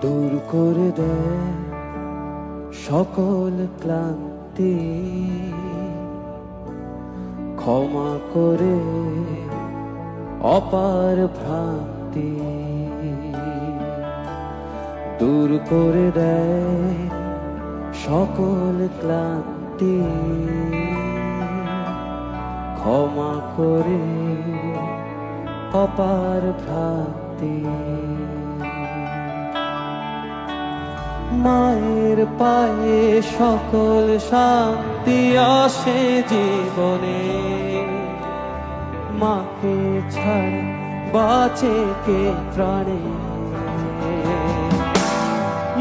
দূর করে দেয় সকল ক্লান্তি, ক্ষমা করে অপার ভ্রান্তি। দূর করে দেয় সকল ক্লান্তি, ক্ষমা করে অপার ভ্রান্তি। মায়ের পায়ে সকল শান্তি আসে জীবনে, মাকে ছাড়া বাঁচে কে প্রাণে।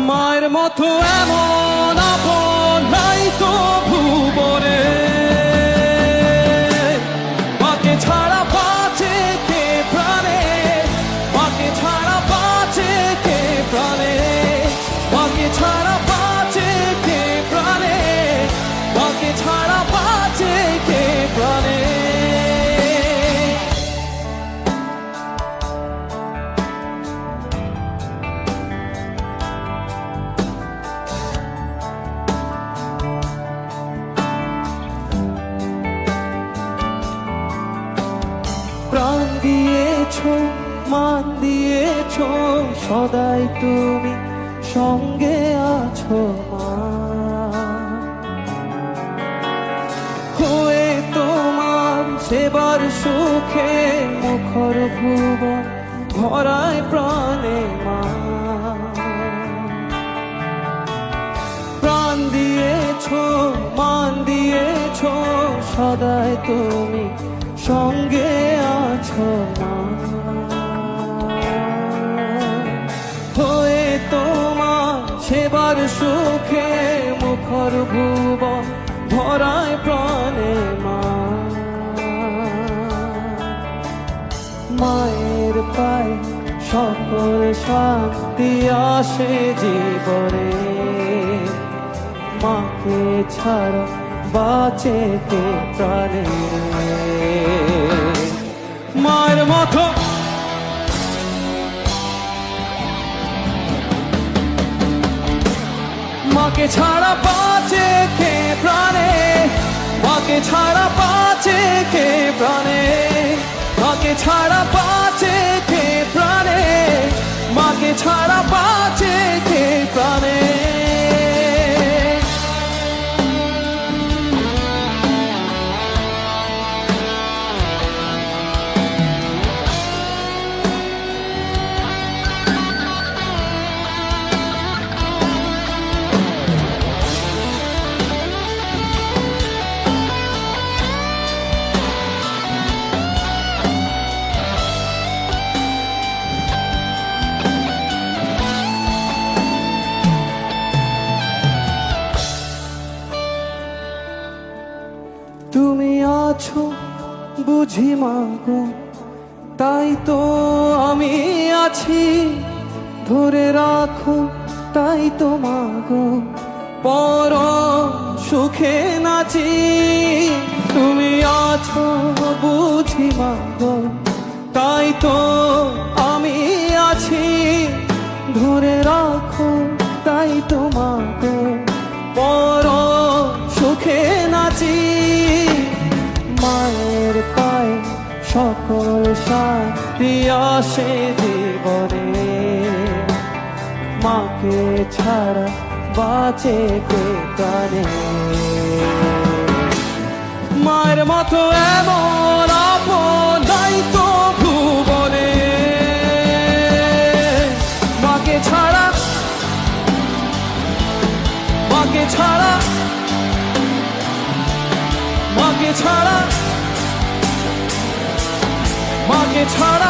মায়ের মতো এমন আপন নাই তো ভুবনে, মাকে ছাড়া বাঁচে কে প্রাণে, মাকে ছাড়া বাঁচে কে প্রাণে, মাকে ছাড়া বাঁচে কে প্রাণে, মাকে ছাড়া বাঁচে কে প্রাণে। প্রাণ দিয়েছো, মান দিয়েছো, সদাই তুমি সঙ্গে আছো মা। হয়ে তোমার সেবার সুখে মুখর ভুবন ভরায় প্রাণে মা। প্রাণ দিয়েছো, মান দিয়েছো, সদাই তুমি সঙ্গে আছো মা। হয়ে তোমার সেবার সুখে মুখর ভুবন ভরায় প্রাণে মা। মায়ের পায়ে সকল শান্তি আসে জীবনে, মাকে ছাড়া বাঁচে কে প্রাণে। মায়ের মতো মাকে ছাড়া বাঁচে কে প্রাণে, মাকে ছাড়া বাঁচে কে প্রাণে, মাকে ছাড়া বাঁচে কে প্রাণে, মাকে ছাড়া বাঁচে কে প্রাণে। তুমি আছো বুঝি মাগো, তাই তো আমি আছি। ধরে রাখো তাই তো মাগো, পরম সুখে নাচি। তুমি আছো বুঝি মাগো, তাই তো আমি আছি। ধরে রাখো তাই তো মাগো, পরম সুখে নাচি। মায়ের পায়ে সকল শান্তি আসে জীবনে, মাকে ছাড়া বাঁচে কে প্রাণে। মায়ের মতো এমন আপন নাই তো ভুবনে, মাকে ছাড়া, মাকে ছাড়া, মাকে ছাড়া, মাকে ছাড়া